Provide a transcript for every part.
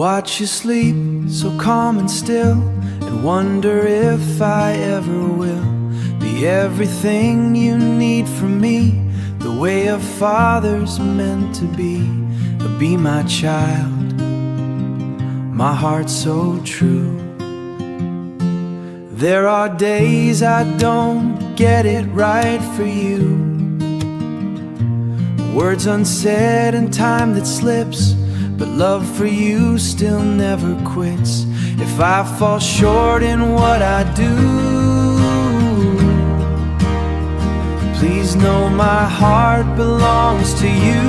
watch you sleep so calm and still, and wonder if I ever will be everything you need from me, the way a father's meant to be. Be my child, my heart's so true. There are days I don't get it right for you, words unsaid and time that slips, but love for you still never quits. If I fall short in what I do, please know my heart belongs to you.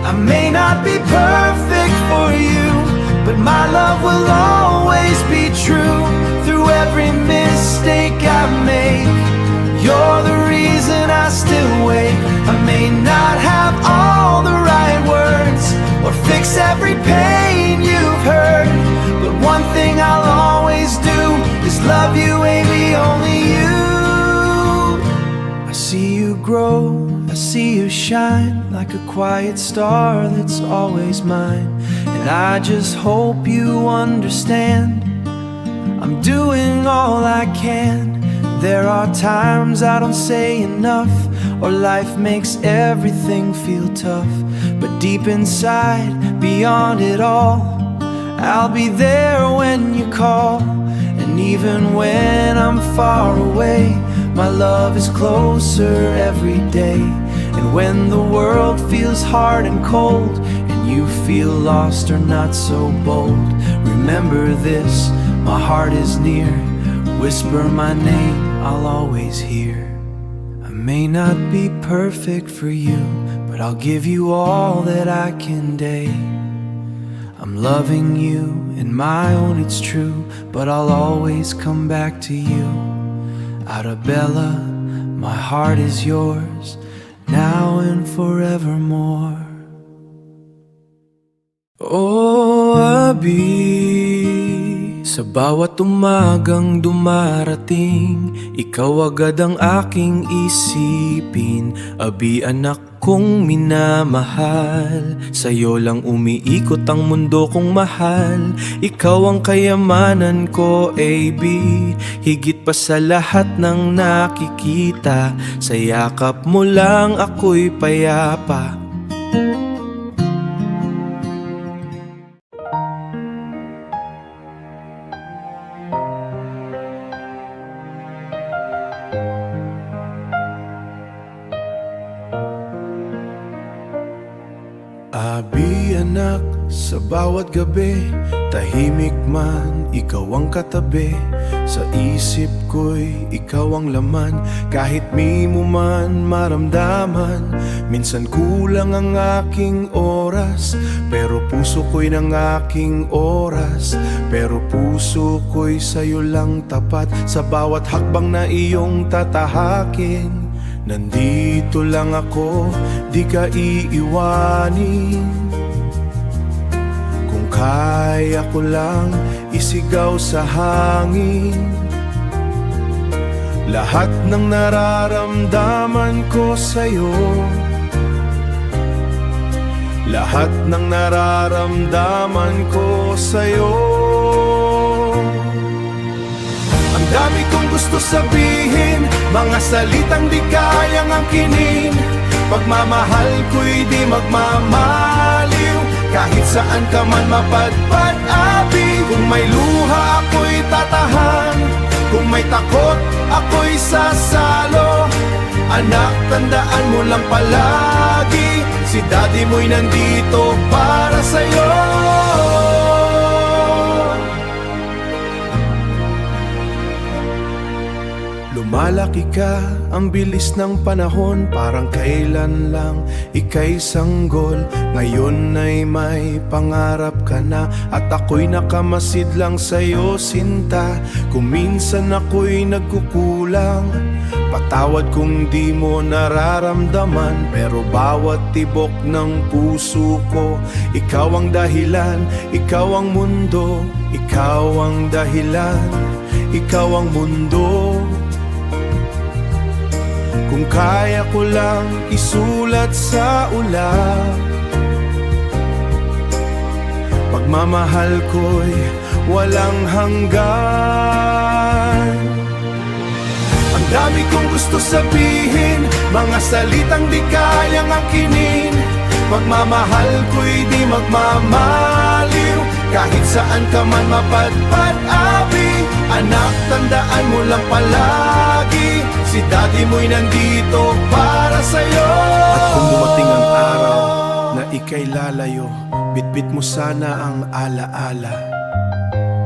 I may not be perfect for you, but my love will always be true. Through every mistake I make, you're the reason I still wake. I may not have all the right words or fix every pain you've heard, but one thing I'll always do is love you, baby, only you. I see you grow, I see you shine, like a quiet star that's always mine. And I just hope you understand, I'm doing all I can. There are times I don't say enough, or life makes everything feel tough, but deep inside, beyond it all, I'll be there when you call. And even when I'm far away, my love is closer every day. And when the world feels hard and cold, and you feel lost or not so bold, remember this, my heart is near. Whisper my name, I'll always hear. I may not be perfect for you, but I'll give you all that I can day. I'm loving you, and my own it's true, but I'll always come back to you. Arabella, my heart is yours, now and forevermore. Oh, Abi, sa bawat umagang dumarating, ikaw agad ang aking isipin. Abi, anak kong minamahal, sa'yo lang umiikot ang mundo kong mahal. Ikaw ang kayamanan ko, AB, higit pa sa lahat ng nakikita. Sa yakap mo lang ako'y payapa. Abi, anak, sa bawat gabi, tahimik man, ikaw ang katabi. Sa isip ko'y ikaw ang laman, kahit mimo man maramdaman. Minsan kulang ang aking oras, pero puso ko'y ng aking oras. Pero puso ko'y sa'yo lang tapat, sa bawat hakbang na iyong tatahakin. Nandito lang ako, di ka iiwanin. Kung kaya ko lang isigaw sa hangin, lahat ng nararamdaman ko sa'yo, lahat ng nararamdaman ko sa'yo. Ang dami kong gusto sabihin, mga salitang di kayang angkinin. Pagmamahal ko'y di magmamaliw, kahit saan ka man mapadpad, Abi. Kung may luha ako'y tatahan, kung may takot ako'y sasalo. Anak, tandaan mo lang palagi, si daddy mo'y nandito para sa'yo. Lumalaki ka, ang bilis ng panahon, parang kailan lang ika'y sanggol. Ngayon ay may pangarap ka na, at ako'y nakamasid lang sa'yo, sinta. Kung minsan ako'y nagkukulang, patawad kung di mo nararamdaman. Pero bawat tibok ng puso ko, ikaw ang dahilan, ikaw ang mundo. Ikaw ang dahilan, ikaw ang mundo. Kung kaya ko lang isulat sa ulap, Pagmamahal ko'y walang hanggan. Ang dami kong gusto sabihin, mga salitang di kayang angkinin. Pagmamahal ko'y di magmamaliw, kahit saan ka man mapadpad, abi. Anak, tandaan mo lang palagi, si daddy mo'y nandito para sa'yo. At kung dumating ang araw na ika'y lalayo, bitbit mo sana ang alaala.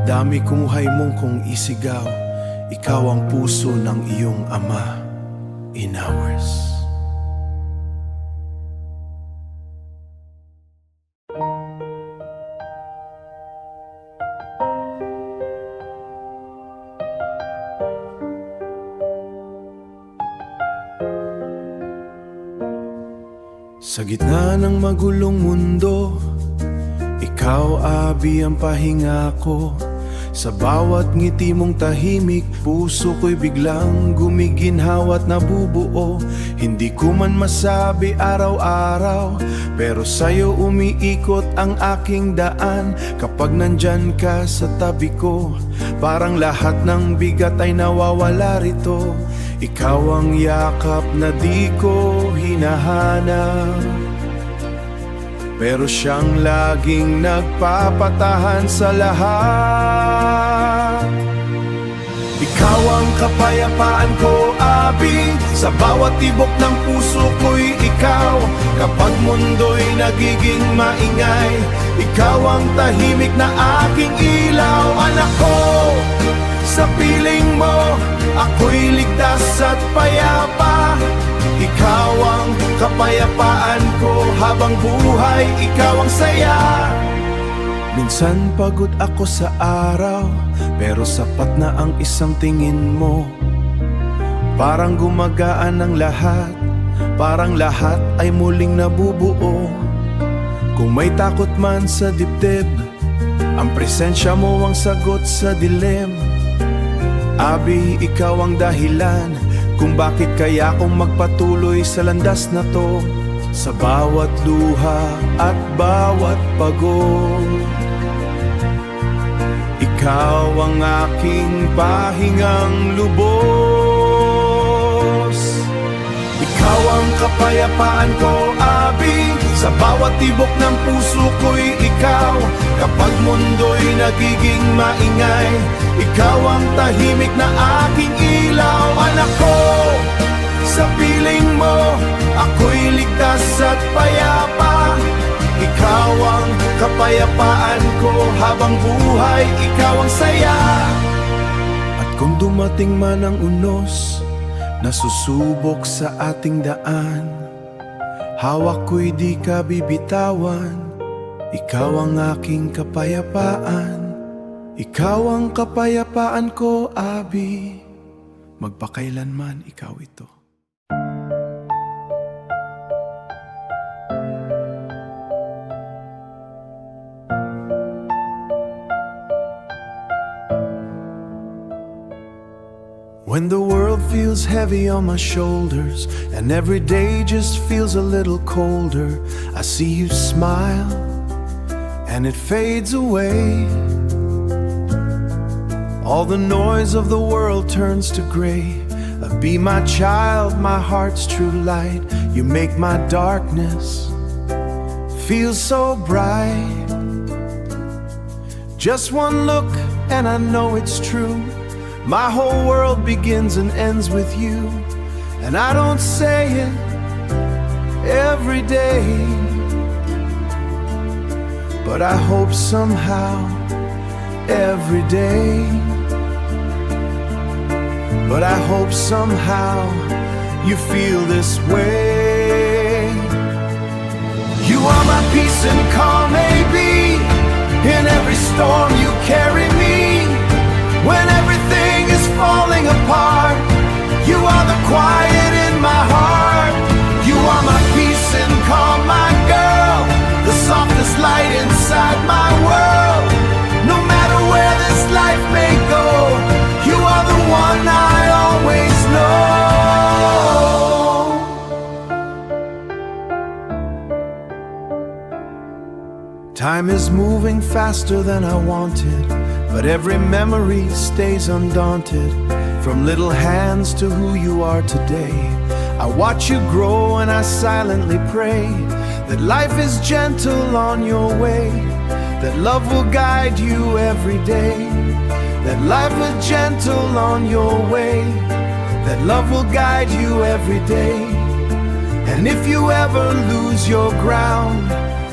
Dami kumuhay mong kung isigaw, ikaw ang puso ng iyong ama. In ours. Sa gitna ng magulong mundo, ikaw, abi, ang pahinga ko. Sa bawat ngiti mong tahimik, puso ko'y biglang gumiginhaw at nabubuo. Hindi ko man masabi araw-araw, pero sa'yo umiikot ang aking daan. Kapag nandyan ka sa tabi ko, parang lahat ng bigat ay nawawala rito. Ikaw ang yakap na di ko hinahanap, pero siyang laging nagpapatahan sa lahat. Ikaw ang kapayapaan ko, abi. Sa bawat tibok ng puso ko'y ikaw. Kapag mundo'y nagiging maingay, ikaw ang tahimik na aking ilaw. Anak ko, sa piling mo, ako'y ligtas at payapa. Ikaw ang kapayapaan ko, habang buhay, ikaw ang saya. Minsan pagod ako sa araw, pero sapat na ang isang tingin mo. Parang gumagaan ang lahat, parang lahat ay muling nabubuo. Kung may takot man sa dibdib, ang presensya mo ang sagot sa dilim. Abi, ikaw ang dahilan kung bakit kaya akong magpatuloy sa landas na to. Sa bawat luha at bawat pagod, ikaw ang aking pahingang lubos. Ikaw ang kapayapaan ko, abi. Sa bawat tibok ng puso ko'y ikaw. Kapag mundo'y nagiging maingay, ikaw ang tahimik na aking ilaw. Anak ko, sa piling mo, ako'y ligtas at payapa. Ikaw ang kapayapaan ko, habang buhay, ikaw ang saya. At kung dumating man ang unos na susubok sa ating daan, hawak ko'y di ka bibitawan. Ikaw ang aking kapayapaan. Ikaw ang kapayapaan ko, abi. Magpakailanman ikaw ito. When the world feels heavy on my shoulders and every day just feels a little colder, I see you smile and it fades away. All the noise of the world turns to gray. Be my child, my heart's true light. You make my darkness feel so bright. Just one look and I know it's true. My whole world begins and ends with you. And I don't say it every day, but I hope somehow every day. But I hope somehow you feel this way. You are my peace and calm, maybe. In every storm you carry me. When everything is falling apart, you are the quiet in my heart. You are my peace and calm, my girl, the softest light inside my world. No matter where this life may go, you are the one I always know. Time Time is moving faster than I wanted, but every memory stays undaunted. From little hands to who you are today, I watch you grow and I silently pray that life is gentle on your way, that love will guide you every day, that life is gentle on your way, that love will guide you every day. And if you ever lose your ground,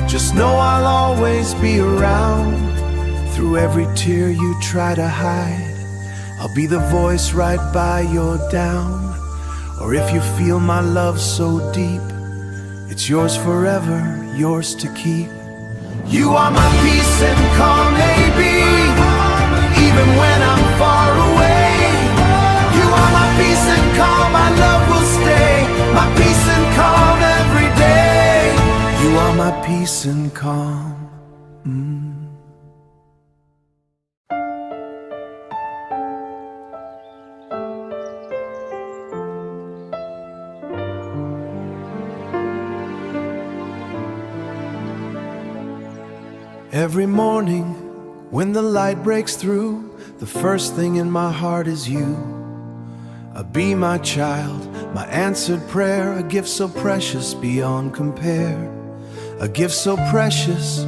just know I'll always be around. Through every tear you try to hide, I'll be the voice right by your down. Or if you feel my love so deep, it's yours forever, yours to keep. You are my peace and calm, maybe, even when I'm far away. You are my peace and calm, my love will stay, my peace and calm every day. You are my peace and calm. Every morning when the light breaks through, the first thing in my heart is you. Be my child, my answered prayer, a gift so precious beyond compare. A gift so precious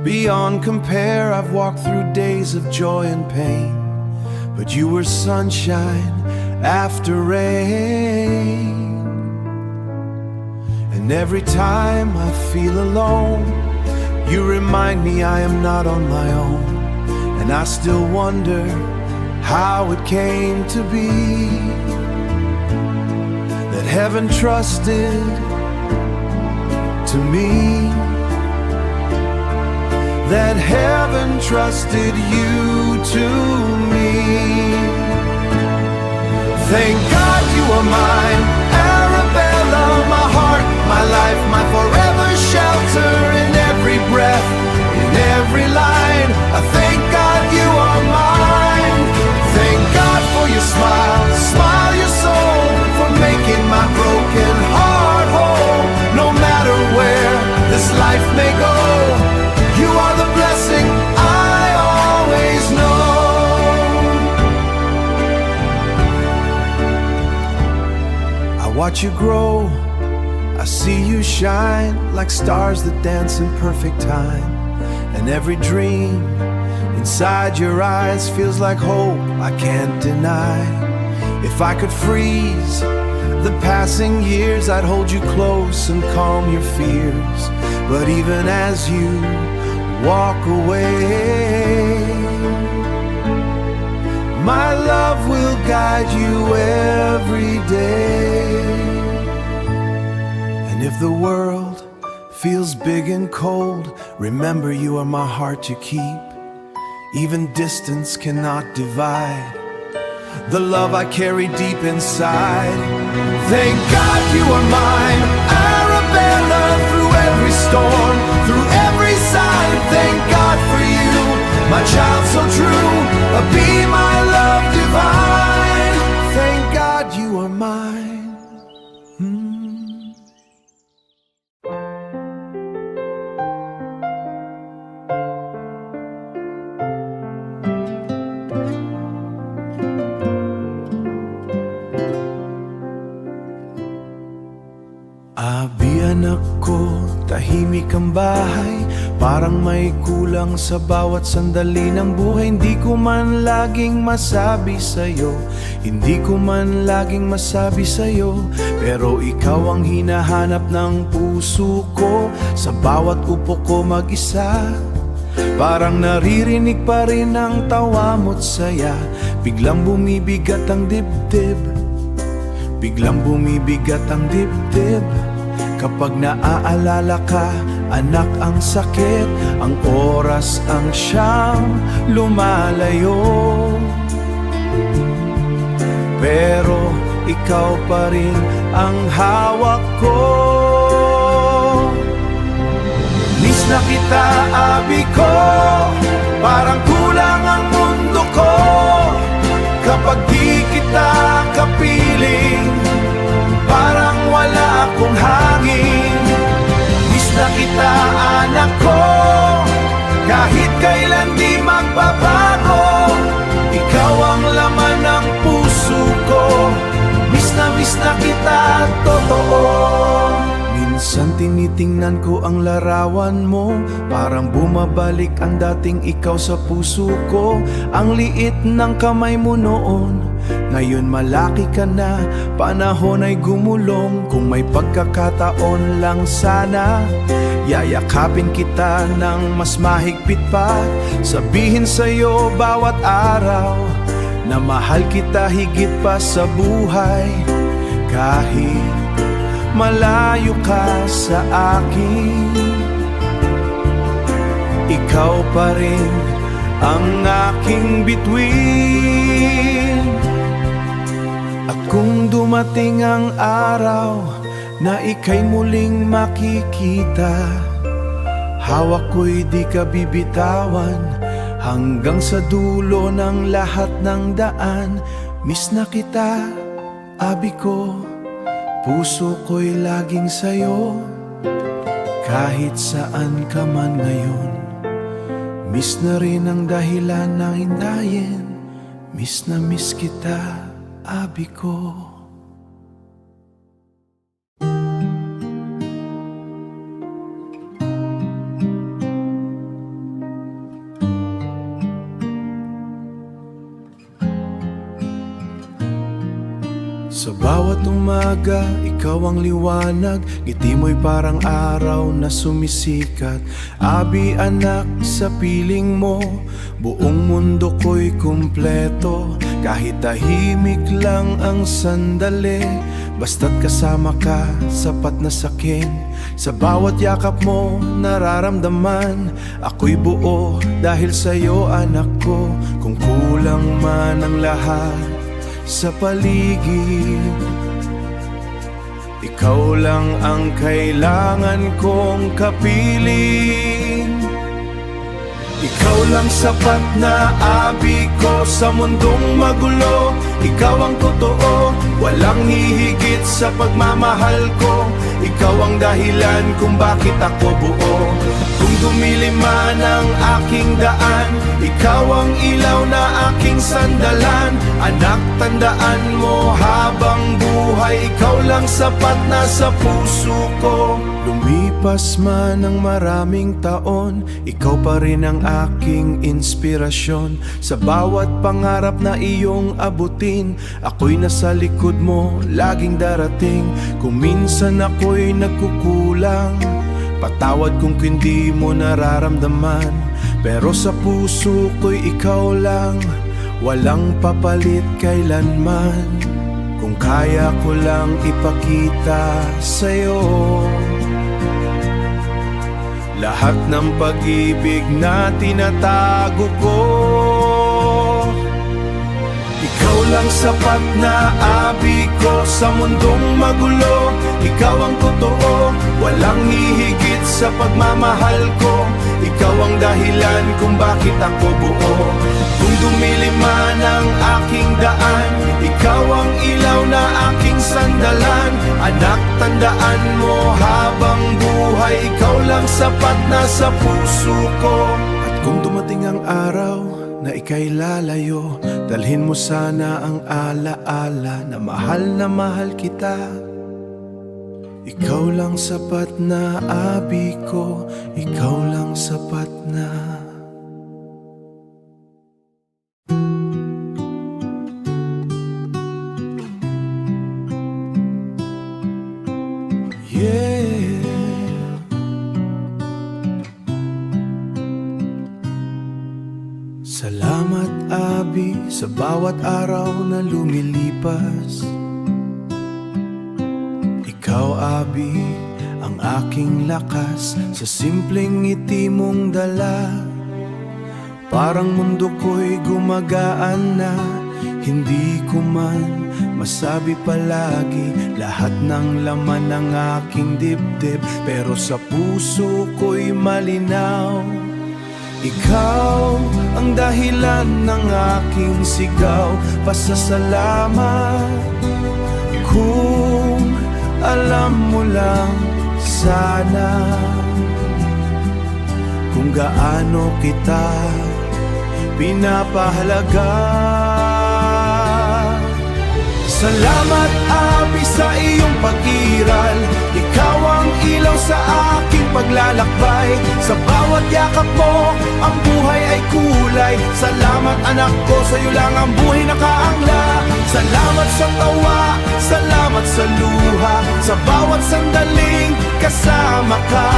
beyond compare. I've walked through days of joy and pain, but you were sunshine after rain. And every time I feel alone, you remind me I am not on my own. And I still wonder how it came to be that heaven trusted to me, that heaven trusted you to me. Thank God you are mine, Arabella, my heart, my life, my forever shelter. In every breath, in every line, I thank God you are mine. Thank God for your smile, smile your soul, for making my broken heart whole. No matter where this life may go, you are the blessing I always know. I watch you grow, I see you shine like stars that dance in perfect time. And every dream inside your eyes feels like hope I can't deny. If I could freeze the passing years, I'd hold you close and calm your fears. But even as you walk away, my love will guide you every day. And if the world feels big and cold, remember you are my heart to keep. Even distance cannot divide the love I carry deep inside. Thank God you are mine, Arabella, through every storm, through every sign. Thank God for you, my child so true, be my love divine. Thank God you are mine. Anak ko, tahimik ang bahay, parang may kulang sa bawat sandali ng buhay. Hindi ko man laging masabi sa'yo, hindi ko man laging masabi sa'yo, pero ikaw ang hinahanap ng puso ko. Sa bawat upo ko mag-isa, parang naririnig pa rin ang tawa mo't saya. Biglang bumibigat ang dibdib, biglang bumibigat ang dibdib. Kapag naaalala ka, anak, ang sakit, ang oras ang siyang lumalayo. Pero ikaw pa rin ang hawak ko. Miss na kita, abi ko, parang kulang ang mundo ko kapag di kita kapiling. Parang wala akong hangin. Miss na kita, anak ko, tinitingnan ko ang larawan mo, parang bumabalik ang dating ikaw sa puso ko. Ang liit ng kamay mo noon, ngayon malaki ka na, panahon ay gumulong. Kung may pagkakataon lang sana, yayakapin kita ng mas mahigpit pa. Sabihin sa'yo bawat araw na mahal kita higit pa sa buhay. Kahit malayo ka sa akin, ikaw pa rin ang aking bituin. At kung dumating ang araw na ika'y muling makikita, hawak ko'y di ka bibitawan hanggang sa dulo ng lahat ng daan. Miss na kita, abi ko, puso ko'y laging sa'yo. Kahit saan ka man ngayon, miss na rin ang dahilan na hintayin. Miss na miss kita, abi ko. Sa bawat umaga, ikaw ang liwanag. Ngiti mo'y parang araw na sumisikat. Abi anak, sa piling mo, buong mundo ko'y kumpleto. Kahit tahimik lang ang sandali, basta't kasama ka, sapat na sakin. Sa bawat yakap mo, nararamdaman ako'y buo dahil sa'yo anak ko. Kung kulang man ang lahat sa paligid, ikaw lang ang kailangan kong kapiling. Ikaw lang sapat na abi ko sa mundong magulo. Ikaw ang totoo, walang hihigit sa pagmamahal ko. Ikaw ang dahilan kung bakit ako buo. Kung dumilim man ang aking daan, ikaw ang ilaw na aking sandalan. Anak, tandaan mo habang buhay, ikaw lang sapat na sa puso ko. Lumipas man ang maraming taon, ikaw pa rin ang aking inspirasyon. Sa bawat pangarap na iyong abutin, ako'y nasa likod mo, laging darating. Kung minsan ako'y nagkukulang, patawad kung hindi mo nararamdaman. Pero sa puso ko'y ikaw lang, walang papalit kailanman. Kung kaya ko lang ipakita sa'yo lahat ng pag-ibig na tinatago ko. Ikaw lang sapat na abi ko sa mundong magulo. Ikaw ang totoo, walang hihigit sa pagmamahal ko. Ikaw ang dahilan kung bakit ako buo. Kung dumilim man ang aking daan, ikaw ang ilaw na aking sandalan. Anak, tandaan mo habang buhay, ikaw lang sapat na sa puso ko. At kung dumating ang araw na ika'y lalayo, dalhin mo sana ang alaala na mahal kita. Ikaw lang sapat na abi ko, ikaw lang sapat na. Yeah. Salamat abi sa bawat araw na lumilipas. Ikaw abi ang aking lakas sa simpleng ngiti mong dala. Parang mundo ko'y gumagaan na, hindi ko man masabi palagi lahat ng laman ng aking dibdib. Pero sa puso ko'y malinaw, ikaw ang dahilan ng aking sigaw. Pasasalamat kung alam mo lang sana kung gaano kita pinapahalaga. Salamat abi sa iyong pag-iral. Ikaw ang ilaw sa aking paglalakbay. Sa bawat yakap mo, ang buhay ay kulay. Salamat anak ko, sa'yo lang ang buhay nakaangla. Salamat sa tawa, salamat sa luha, sa bawat sandaling kasama ka.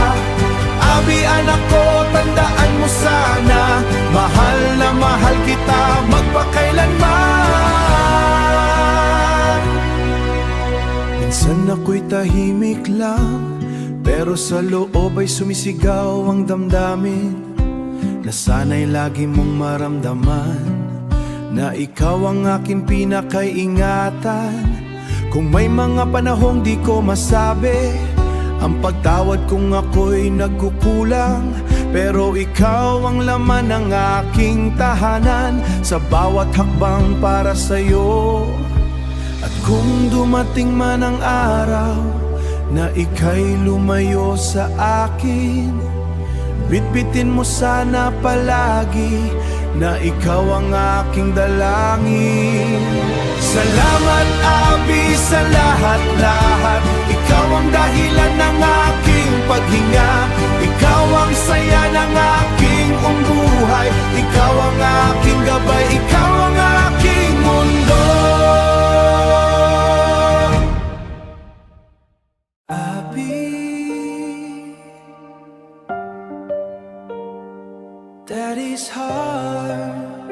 Abi anak ko, tandaan mo sana, mahal na mahal kita magpakailanman. Minsan ako'y tahimik lang, pero sa loob ay sumisigaw ang damdamin. Na sana'y lagi mong maramdaman na ikaw ang aking pinakaingatan. Kung may mga panahong di ko masabi ang pagtawad kung ako'y nagkukulang, pero ikaw ang laman ng aking tahanan sa bawat hakbang para sa'yo. At kung dumating man ang araw na ika'y lumayo sa akin, bitbitin mo sana palagi na ikaw ang aking dalangin. Salamat Abi sa lahat-lahat, ikaw ang dahilan ng aking paghinga. Ikaw ang saya ng aking buhay, ikaw ang aking gabay, ikaw ang aking mundo. Abi, Daddy's heart,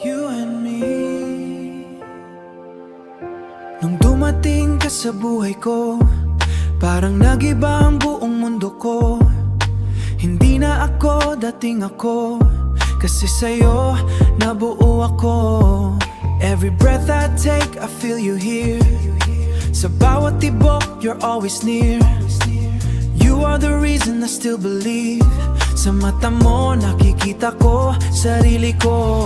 you and me. Nung dumating ka sa buhay ko, parang nagiba ang buong mundo ko. Hindi na ako dating ako, kasi sa'yo nabuo ako. Every breath I take, I feel you here. Sa bawat tibok, you're always near. You are the reason I still believe. Sa mata mo, nakikita ko sarili ko.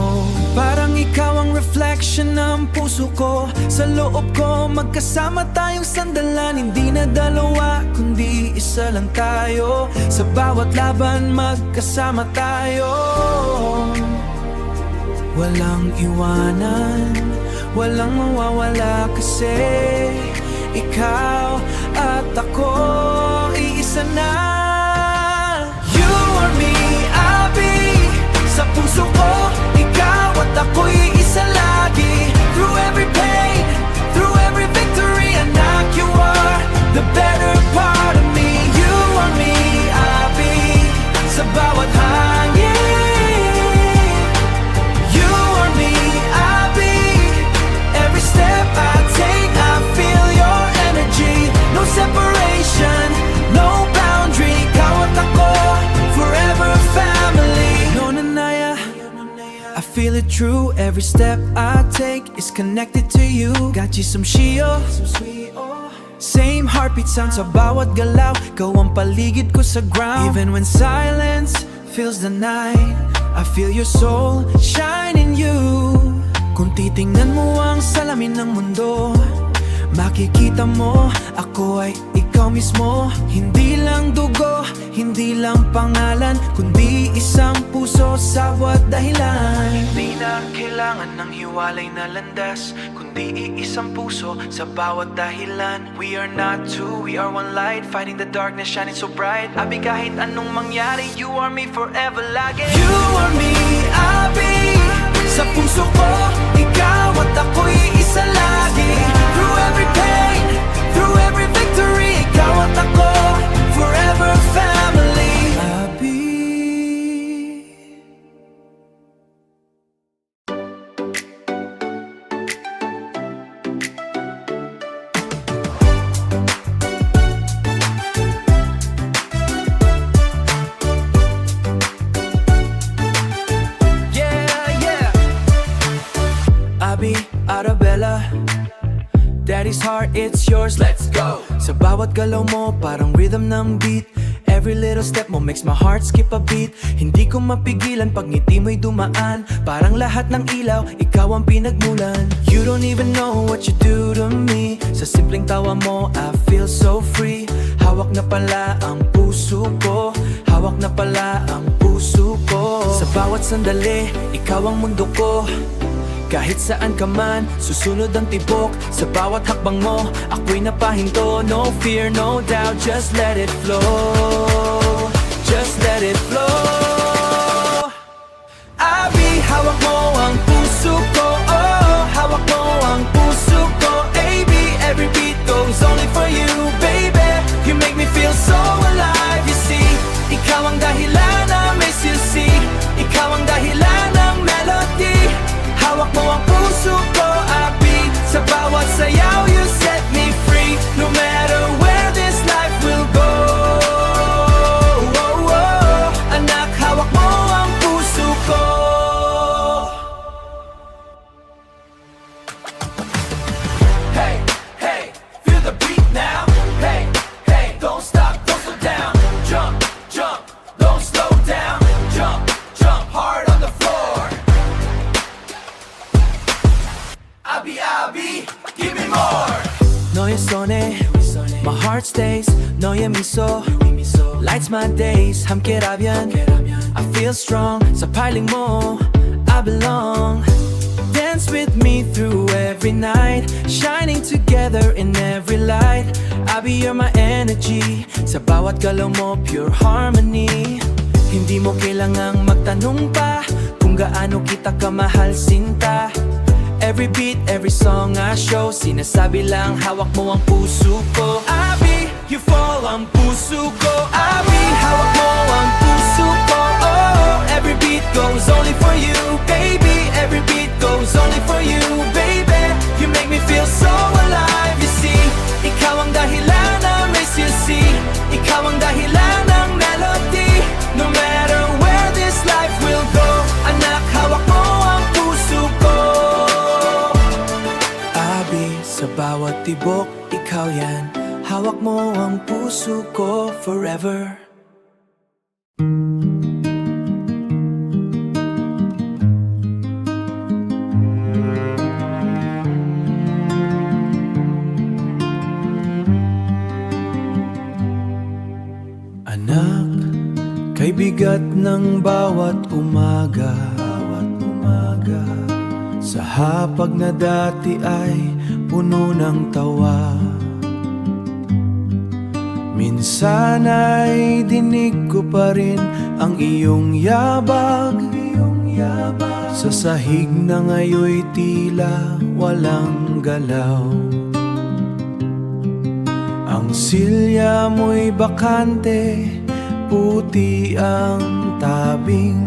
Parang ikaw ang reflection ng puso ko. Sa loob ko, magkasama tayong sandalan. Hindi na dalawa, kundi isa lang tayo. Sa bawat laban, magkasama tayo. Walang iwanan, walang mawawala, kasi ikaw at ako, iisa na. Sa puso ko, ikaw at ako'y isa lagi. Through every pain, through every victory, anak, you are the better part of me. You are me, Abi, sa bawat hangin. You are me, Abi, every step I take, I feel your energy. No separation, no boundary, ikaw at ako, forever family. I feel it true, every step I take is connected to you. Got you some Shio, same heartbeat sound sa bawat galaw. Ikaw ang paligid ko sa ground. Even when silence fills the night, I feel your soul shine in you. Kung titingnan mo ang salamin ng mundo, makikita mo ako ay ikaw mismo. Hindi lang dugo, hindi lang pangalan, kundi isang puso sa bawat dahilan. Hindi na kailangan ng hiwalay na landas, kundi iisang puso sa bawat dahilan. We are not two, we are one light, fighting the darkness, shining so bright. Abi, kahit anong mangyari, you are me forever lagi. You are me, Abi, sa puso ko, ikaw at ako'y isa lagi. Through every pain, through every victory, ikaw at ako, forever family. Abi. Abi, Arabella, Daddy's heart, it's yours, let's go. Sa bawat galaw mo, parang rhythm ng beat. Every little step mo makes my heart skip a beat. Hindi ko mapigilan pag ngiti mo'y dumaan. Parang lahat ng ilaw, ikaw ang pinagmulan. You don't even know what you do to me. Sa simpleng tawa mo, I feel so free. Hawak na pala ang puso ko, hawak na pala ang puso ko. Sa bawat sandali, ikaw ang mundo ko. Kahit saan ka man, susunod ang tibok. Sa bawat hakbang mo, ako'y napahinto. No fear, no doubt, just let it flow. Just let it flow. Abi, hawak mo ang puso ko. Oh, hawak mo ang puso ko. AB, every beat goes only for you, baby. You make me feel so alive, you see. Ikaw ang dahilan na may silsi. Ikaw ang dahilan ng melody. Hawak mo ang puso ko, Abi. Sa bawat sayaw, you set me free. No matter where this life will go. Oh, oh. Anak, hawak mo ang puso ko. Hey, hey, feel the beat now. Hey, hey, don't stop, don't slow down. Jump, jump, don't slow down. Jump, jump hard on the floor. Abi, Abi, give me more. 너의 손에 my heart stays. 너의 미소 lights my days. 함께라면 I feel strong. Sa piling mo I belong. Dance with me through every night, shining together in every light. Abi, you're my energy. Sa bawat galaw mo pure harmony. Hindi mo kailangang magtanong pa kung gaano kita kamahal, sinta. Every beat, every song I show, sinasabi lang hawak mo ang puso ko. Abi, you fall ang puso ko. Abi, hawak mo ang puso ko. Oh, every beat goes only for you, baby. Every beat goes only for you, baby. You make me feel so alive, you see. Ikaw ang dahilan na may silsi. Ikaw ang dahilan ng melody. No matter where this life will go, anak, hawak mo ang puso ko. Sa bawat tibok, ikaw yan. Hawak mo ang puso ko forever. Anak, kay bigat ng bawat umaga. Sa hapag na dati ay puno ng tawa. Minsan ay dinig ko pa rin ang iyong yabag. Sa sahig na ngayoy tila walang galaw. Ang silya mo'y bakante, puti ang tabing.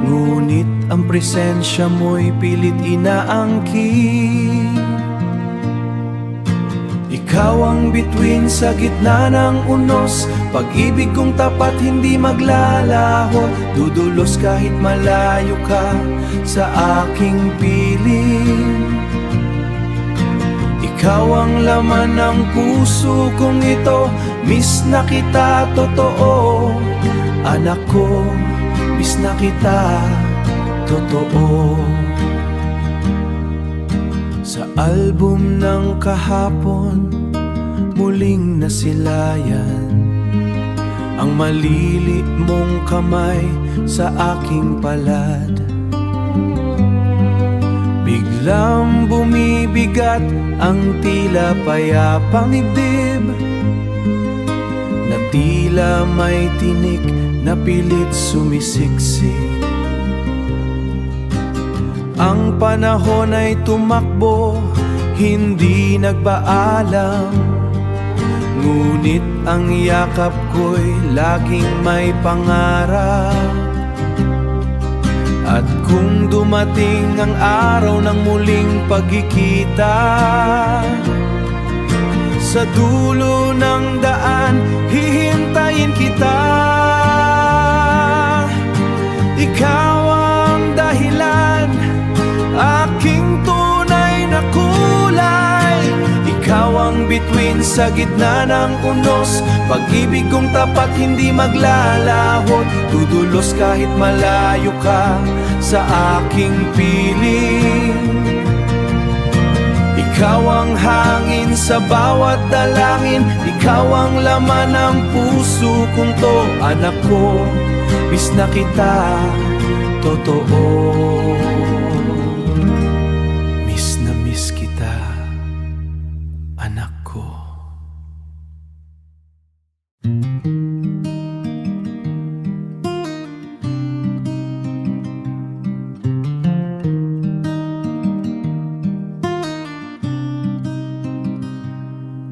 Ngunit ang presensya mo'y pilit inaangkin. Ikaw ang bituin sa gitna ng unos. Pag-ibig kong tapat hindi maglalaho. Dudulos kahit malayo ka sa aking piling. Ikaw ang laman ng puso kong ito. Miss na kita, totoo. Anak ko, miss na kita, totoo. Sa album ng kahapon, muling nasilayan ang malilit mong kamay sa aking palad. Biglang bumibigat ang tila payapang dibdib, na tila may tinik na pilit sumisiksik. Ang panahon ay tumakbo, hindi nagpaalam. Ngunit ang yakap ko'y laging may pangarap. At kung dumating ang araw ng muling pagkikita, sa dulo ng daan, hihintayin kita. Ikaw ang dahilan, aking tunay na kulay. Ikaw ang bituin sa gitna ng unos. Pag-ibig kong tapat hindi maglalahot. Dudulos kahit malayo ka sa aking piling. Ikaw ang hangin sa bawat dalangin. Ikaw ang laman ng puso kong to. Anak ko, miss na kita, totoo. anak ko.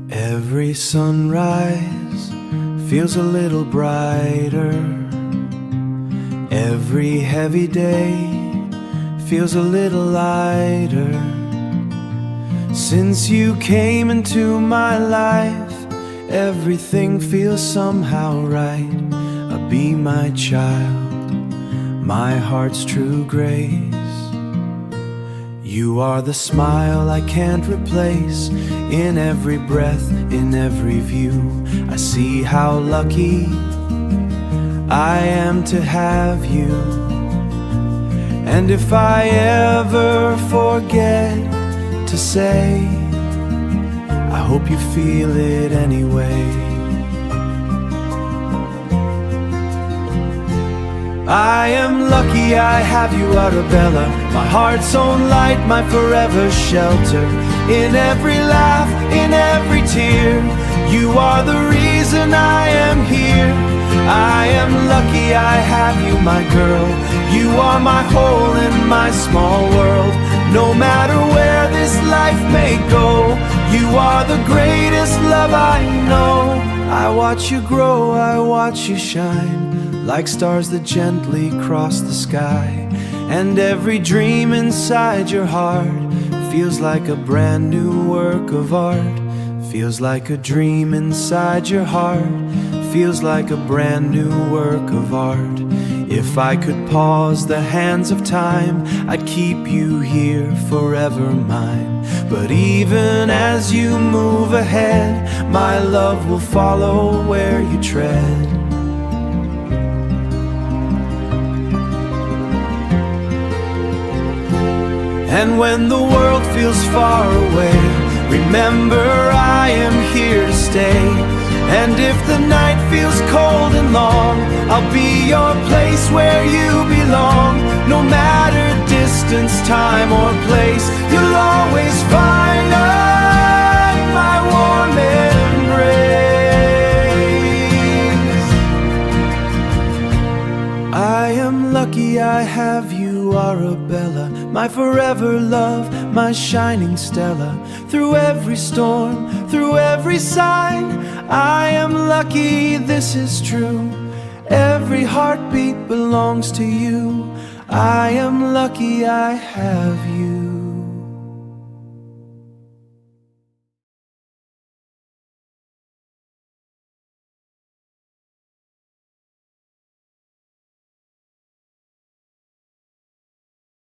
Every sunrise feels a little brighter. Every heavy day feels a little lighter. Since you came into my life, everything feels somehow right. Be my child, my heart's true grace. You are the smile I can't replace. In every breath, in every view, I see how lucky I am to have you. And if I ever forget to say, I hope you feel it anyway. I am lucky I have you, Arabella, my heart's own light, my forever shelter. In every laugh, in every tear, you are the reason I am here. I am lucky I have you, my girl. You are my whole in my small world. No matter where this life may go, you are the greatest love I know. I watch you grow, I watch you shine, like stars that gently cross the sky. And every dream inside your heart feels like a brand new work of art. Feels like a dream inside your heart, feels like a brand new work of art. If I could pause the hands of time, I'd keep you here forever mine. But even as you move ahead, my love will follow where you tread. And when the world feels far away, remember I am here to stay. And if the night feels cold and long, I'll be your place where you belong. No matter distance, time or place, you'll always find my warm embrace. I am lucky I have you, Arabella, my forever love, my shining Stella. Through every storm, through every sign, I am lucky this is true. Every heartbeat belongs to you. I am lucky I have you.